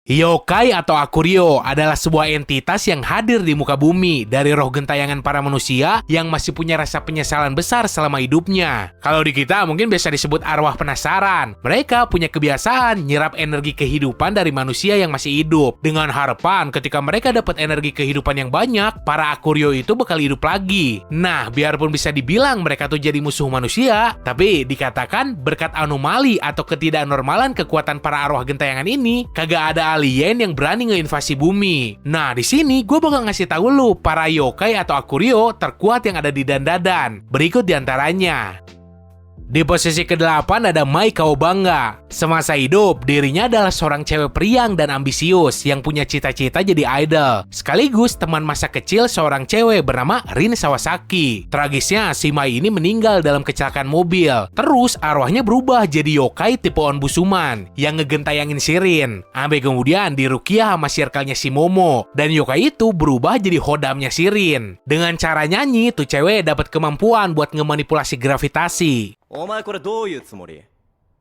Yokai atau Akuryo adalah sebuah entitas yang hadir di muka bumi dari roh gentayangan para manusia yang masih punya rasa penyesalan besar selama hidupnya. Kalau di kita mungkin biasa disebut arwah penasaran. Mereka punya kebiasaan nyerap energi kehidupan dari manusia yang masih hidup. Dengan harapan ketika mereka dapat energi kehidupan yang banyak, para Akuryo itu bakal hidup lagi. Nah, biarpun bisa dibilang mereka tuh jadi musuh manusia, tapi dikatakan berkat anomali atau ketidaknormalan kekuatan para arwah gentayangan ini, kagak ada alien yang berani ngeinvasi bumi. Nah, di sini gue bakal ngasih tahu lu para yokai atau Akuryo terkuat yang ada di Dandadan. Berikut diantaranya. Di posisi ke-8 ada Mai Kawabanga. Semasa hidup, dirinya adalah seorang cewek periang dan ambisius yang punya cita-cita jadi idol. Sekaligus teman masa kecil seorang cewek bernama Rin Sawasaki. Tragisnya, si Mai ini meninggal dalam kecelakaan mobil. Terus arwahnya berubah jadi yokai tipe Onbusuman yang ngegentayangin si Rin. Sampai kemudian dirukiah sama circle-nya si Momo. Dan yokai itu berubah jadi hodamnya si Rin. Dengan cara nyanyi, tuh cewek dapat kemampuan buat ngemanipulasi gravitasi. お前これどういうつもり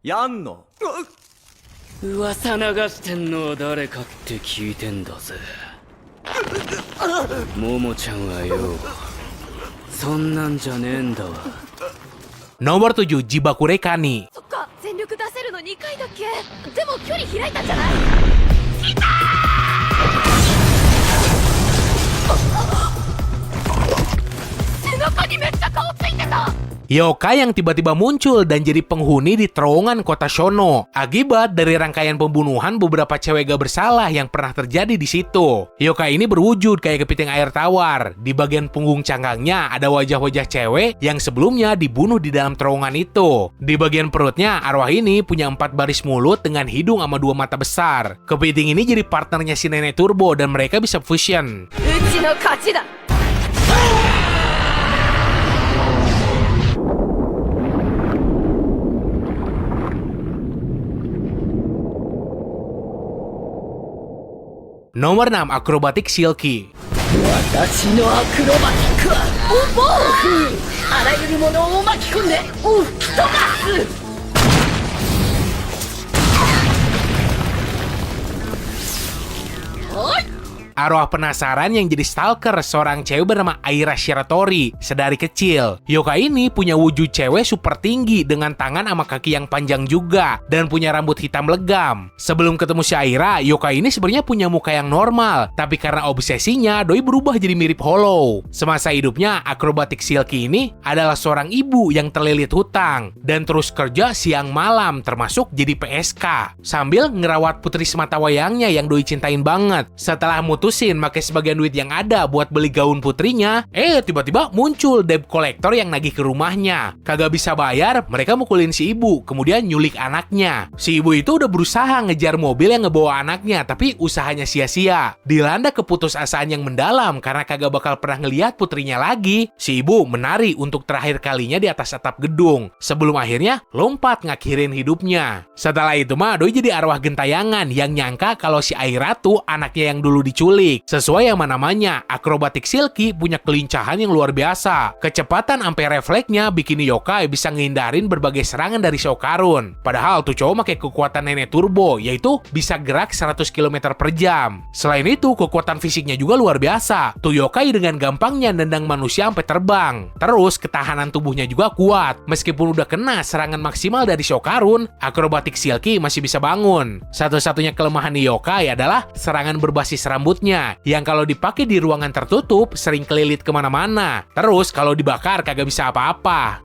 やんの噂流してんのは誰かって聞いてんだぜももちゃんはよそんなんじゃねえんだわ Nomor 7, Jibakure Kani. そっか、全力出せるの2回だけ。でも距離開いたんじゃない？いたー！背中にめっちゃ顔ついてた。 Yokai yang tiba-tiba muncul dan jadi penghuni di terowongan kota Shono akibat dari rangkaian pembunuhan beberapa cewek gak bersalah yang pernah terjadi di situ. Yokai ini berwujud kayak kepiting air tawar. Di bagian punggung cangkangnya ada wajah-wajah cewek yang sebelumnya dibunuh di dalam terowongan itu. Di bagian perutnya, arwah ini punya 4 baris mulut dengan hidung sama 2 mata besar. Kepiting ini jadi partnernya si nenek Turbo dan mereka bisa fusion. うちの勝ちだ。 Nomor 6, Acrobatic Silky. 私のアクロバティックは暴風あらゆるものを巻き込んで吹き飛ばす Arwah penasaran yang jadi stalker seorang cewek bernama Aira Shiratori sedari kecil. Yokai ini punya wujud cewek super tinggi dengan tangan sama kaki yang panjang juga dan punya rambut hitam legam. Sebelum ketemu si Aira, Yokai ini sebenarnya punya muka yang normal, tapi karena obsesinya, doi berubah jadi mirip Hollow. Semasa hidupnya, Acrobatic Silky ini adalah seorang ibu yang terlilit hutang dan terus kerja siang malam termasuk jadi PSK sambil ngerawat putri sematawayangnya yang doi cintain banget. Setelah mutusin pakai sebagian duit yang ada buat beli gaun putrinya, tiba-tiba muncul debt collector yang nagih ke rumahnya. Kagak bisa bayar, mereka mukulin si ibu, kemudian nyulik anaknya. Si ibu itu udah berusaha ngejar mobil yang ngebawa anaknya, tapi usahanya sia-sia. Dilanda keputusasaan yang mendalam karena kagak bakal pernah ngeliat putrinya lagi, si ibu menari untuk terakhir kalinya di atas atap gedung, sebelum akhirnya lompat ngakhirin hidupnya. Setelah itu mah, doi jadi arwah gentayangan yang nyangka kalau si Aira tuh anaknya yang dulu diculik. Sesuai yang namanya, Acrobatic Silky punya kelincahan yang luar biasa. Kecepatan sampai refleksnya bikin yokai bisa ngehindarin berbagai serangan dari Shoukarun. Padahal tuh cowok pakai kekuatan nenek turbo, yaitu bisa gerak 100 km per jam. Selain itu, kekuatan fisiknya juga luar biasa. Tuh yokai dengan gampangnya nendang manusia sampai terbang. Terus, ketahanan tubuhnya juga kuat. Meskipun udah kena serangan maksimal dari Shoukarun, Acrobatic Silky masih bisa bangun. Satu-satunya kelemahan yokai adalah serangan berbasis rambutnya yang kalau dipakai di ruangan tertutup sering kelilit kemana-mana. Terus kalau dibakar kagak bisa apa-apa.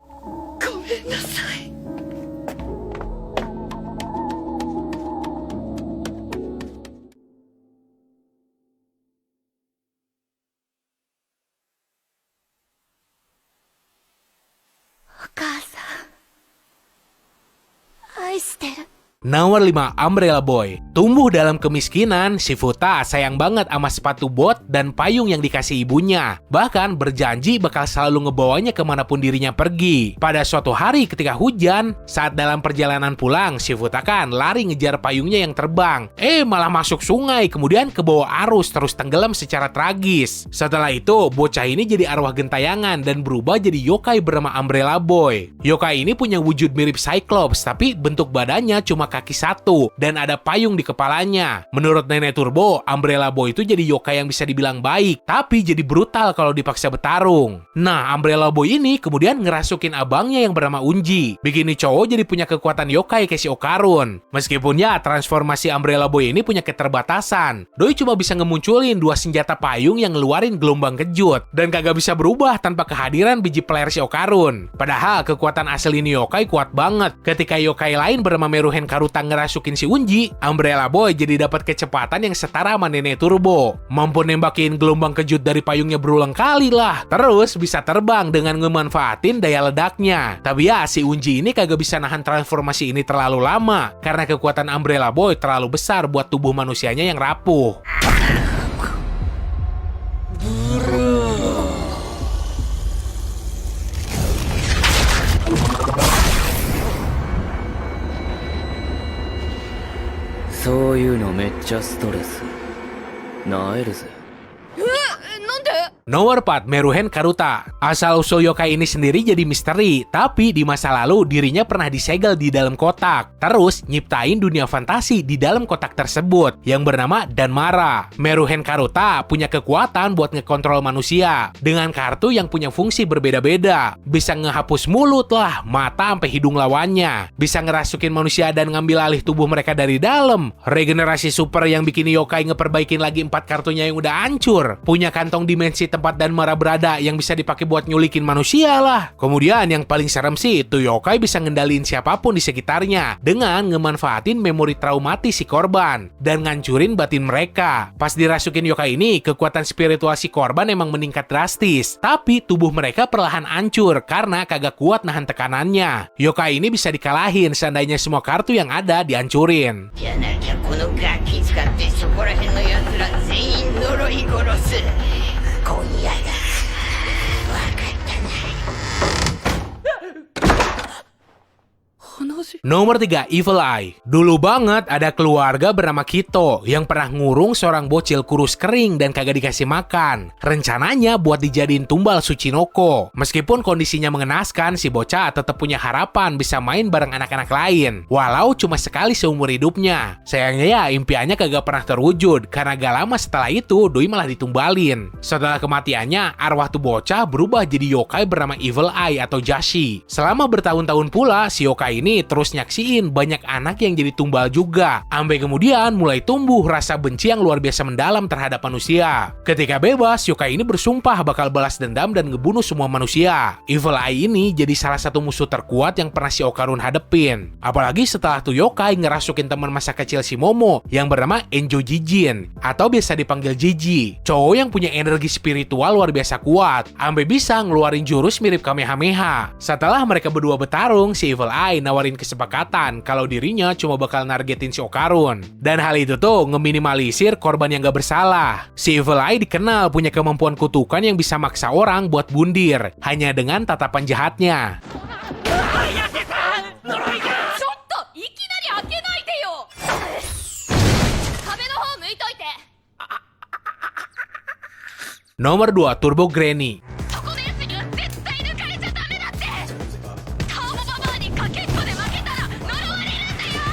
Nomor 5, Umbrella Boy. Tumbuh dalam kemiskinan, si Futa sayang banget sama sepatu bot dan payung yang dikasih ibunya. Bahkan berjanji bakal selalu ngebawanya kemanapun dirinya pergi. Pada suatu hari ketika hujan, saat dalam perjalanan pulang, si Futa kan lari ngejar payungnya yang terbang. Malah masuk sungai, kemudian ke bawah arus terus tenggelam secara tragis. Setelah itu, bocah ini jadi arwah gentayangan dan berubah jadi yokai bernama Umbrella Boy. Yokai ini punya wujud mirip Cyclops, tapi bentuk badannya cuma kaki satu dan ada payung di kepalanya. Menurut Nenek Turbo, Umbrella Boy itu jadi yokai yang bisa dibilang baik, tapi jadi brutal kalau dipaksa bertarung. Nah, Umbrella Boy ini kemudian ngerasukin abangnya yang bernama Unji. Bikin nih cowok jadi punya kekuatan yokai kayak si Okarun. Meskipun ya, transformasi Umbrella Boy ini punya keterbatasan. Doi cuma bisa ngemunculin 2 senjata payung yang ngeluarin gelombang kejut, dan kagak bisa berubah tanpa kehadiran biji player si Okarun. Padahal kekuatan asli ini yokai kuat banget. Ketika yokai lain bernama Meruhen Karuta ngerasukin si Unji, Umbrella Boy jadi dapat kecepatan yang setara sama Nenek Turbo. Mampu nembakin gelombang kejut dari payungnya berulang kali lah. Terus bisa terbang dengan ngemanfaatin daya ledaknya. Tapi ya, si Unji ini kagak bisa nahan transformasi ini terlalu lama karena kekuatan Umbrella Boy terlalu besar buat tubuh manusianya yang rapuh.そういうのめっちゃストレスなえるぜ。なんで？ Nomor 4, Meruhen Karuta. Asal-usul yokai ini sendiri jadi misteri, tapi di masa lalu dirinya pernah disegel di dalam kotak. Terus nyiptain dunia fantasi di dalam kotak tersebut yang bernama Danmara. Meruhen Karuta punya kekuatan buat ngekontrol manusia dengan kartu yang punya fungsi berbeda-beda. Bisa ngehapus mulut lah, mata sampai hidung lawannya. Bisa ngerasukin manusia dan ngambil alih tubuh mereka dari dalam. Regenerasi super yang bikin yokai ngeperbaikin lagi 4 kartunya yang udah hancur. Punya kantong dimensi tempat Danmara berada yang bisa dipakai buat nyulikin manusia lah. Kemudian yang paling serem sih, tuh yokai bisa ngendaliin siapapun di sekitarnya dengan ngemanfaatin memori traumatis si korban dan ngancurin batin mereka. Pas dirasukin yokai ini, kekuatan spiritual si korban emang meningkat drastis, tapi tubuh mereka perlahan hancur karena kagak kuat nahan tekanannya. Yokai ini bisa dikalahin seandainya semua kartu yang ada dihancurin. じゃなきゃこのガキ使ってそこら辺のやつら全員呪い殺す。今夜だ。わかったな。 Nomor 3, Evil Eye. Dulu banget ada keluarga bernama Kito yang pernah ngurung seorang bocil kurus kering dan kagak dikasih makan. Rencananya buat dijadiin tumbal Tsuchinoko. Meskipun kondisinya mengenaskan, si bocah tetap punya harapan bisa main bareng anak-anak lain, walau cuma sekali seumur hidupnya. Sayangnya ya, impiannya kagak pernah terwujud karena gak lama setelah itu Doi malah ditumbalin. Setelah kematiannya, arwah tuh bocah berubah jadi yokai bernama Evil Eye atau Jashi. Selama bertahun-tahun pula, si yokai ini terus nyaksiin banyak anak yang jadi tumbal juga. Sampai kemudian mulai tumbuh rasa benci yang luar biasa mendalam terhadap manusia. Ketika bebas, yokai ini bersumpah bakal balas dendam dan ngebunuh semua manusia. Evil Eye ini jadi salah satu musuh terkuat yang pernah si Okarun hadepin. Apalagi setelah tuh yokai ngerasukin teman masa kecil si Momo yang bernama Enjo Jijin atau biasa dipanggil Jiji. Cowok yang punya energi spiritual luar biasa kuat, sampai bisa ngeluarin jurus mirip Kamehameha. Setelah mereka berdua bertarung, si Evil Eye nawarin kesepakatan kalau dirinya cuma bakal nargetin si Okarun. Dan hal itu tuh ngeminimalisir korban yang gak bersalah. Si Evil Eye dikenal punya kemampuan kutukan yang bisa maksa orang buat bundir hanya dengan tatapan jahatnya. ちょっといきなり開けないでよ。壁の方向いといて。 Nomor 2, Turbo Granny. そこのやつには絶対抜かれちゃダメだって。ターボババアにかけっこで負けたら呪われるんだよ。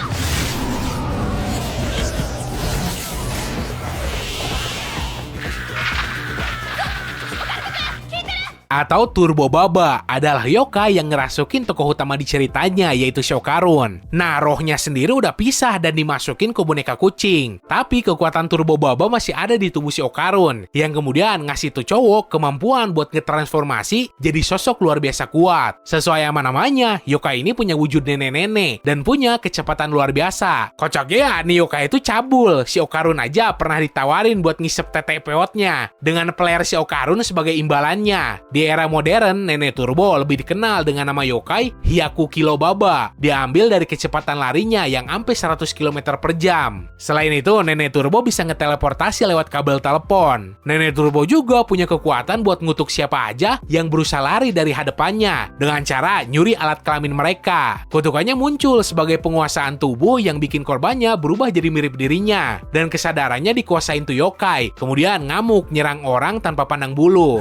Atau Turbo Baba adalah yokai yang ngerasukin tokoh utama di ceritanya, yaitu si Okarun. Nah, rohnya sendiri udah pisah dan dimasukin ke boneka kucing. Tapi kekuatan Turbo Baba masih ada di tubuh si Okarun, yang kemudian ngasih tuh cowok kemampuan buat ngetransformasi jadi sosok luar biasa kuat. Sesuai sama namanya, yokai ini punya wujud nenek-nenek dan punya kecepatan luar biasa. Kocaknya ya, nih yokai itu cabul. Si Okarun aja pernah ditawarin buat ngisep tete peotnya dengan player si Okarun sebagai imbalannya. Di era modern, Nenek Turbo lebih dikenal dengan nama yokai Hyaku Kilo Baba. Diambil dari kecepatan larinya yang sampai 100 km per jam. Selain itu, Nenek Turbo bisa ngeteleportasi lewat kabel telepon. Nenek Turbo juga punya kekuatan buat ngutuk siapa aja yang berusaha lari dari hadapannya dengan cara nyuri alat kelamin mereka. Kutukannya muncul sebagai penguasaan tubuh yang bikin korbannya berubah jadi mirip dirinya. Dan kesadarannya dikuasain tuh yokai, kemudian ngamuk nyerang orang tanpa pandang bulu.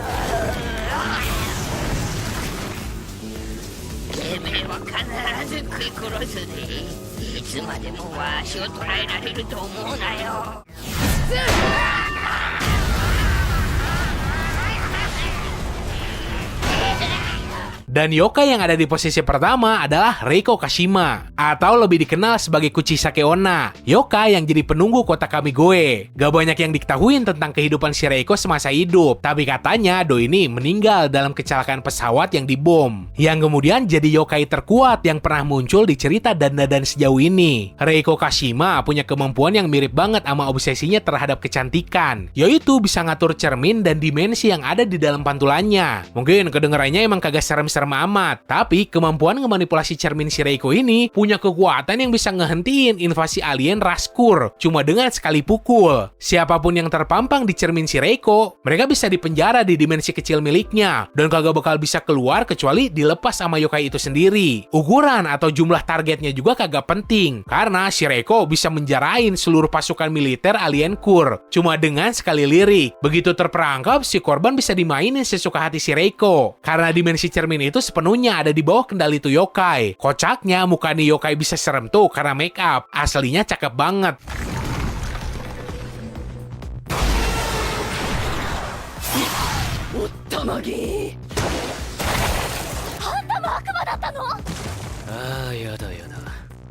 てめえは必ず食い殺すぜ。つまでもわしを捕らえられると思うなよ。 Dan yokai yang ada di posisi pertama adalah Reiko Kashima, atau lebih dikenal sebagai Kuchisake Onna, yokai yang jadi penunggu kota Kamigoe. Gak banyak yang diketahui tentang kehidupan si Reiko semasa hidup, tapi katanya Do ini meninggal dalam kecelakaan pesawat yang dibom, yang kemudian jadi yokai terkuat yang pernah muncul di cerita Dan sejauh ini. Reiko Kashima punya kemampuan yang mirip banget sama obsesinya terhadap kecantikan, yaitu bisa ngatur cermin dan dimensi yang ada di dalam pantulannya. Mungkin kedengarannya emang kagak serem-serem amat, tapi kemampuan ngemanipulasi cermin si Reiko ini punya kekuatan yang bisa ngehentiin invasi alien Raskur cuma dengan sekali pukul. Siapapun yang terpampang di cermin si Reiko, mereka bisa dipenjara di dimensi kecil miliknya dan kagak bakal bisa keluar kecuali dilepas sama yokai itu sendiri. Ukuran atau jumlah targetnya juga kagak penting, karena si Reiko bisa menjarahin seluruh pasukan militer alien Kur cuma dengan sekali lirik. Begitu terperangkap, si korban bisa dimainin sesuka hati si Reiko, karena dimensi cermin itu sepenuhnya ada di bawah kendali tuh yokai. Kocaknya muka nih yokai bisa serem tuh karena make up. Aslinya cakep banget. Utamagi. Ah, yada yada.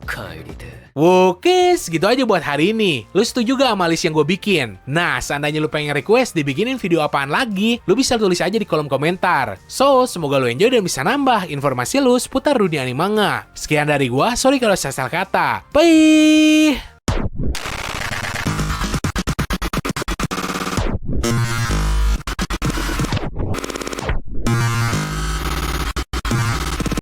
Kairite. Oke, segitu aja buat hari ini. Lu setuju gak sama list yang gue bikin? Nah, seandainya lu pengen request dibikinin video apaan lagi, lu bisa tulis aja di kolom komentar. So, semoga lu enjoy dan bisa nambah informasi lu seputar dunia anime manga. Sekian dari gua, sorry kalau saya salah kata. Bye!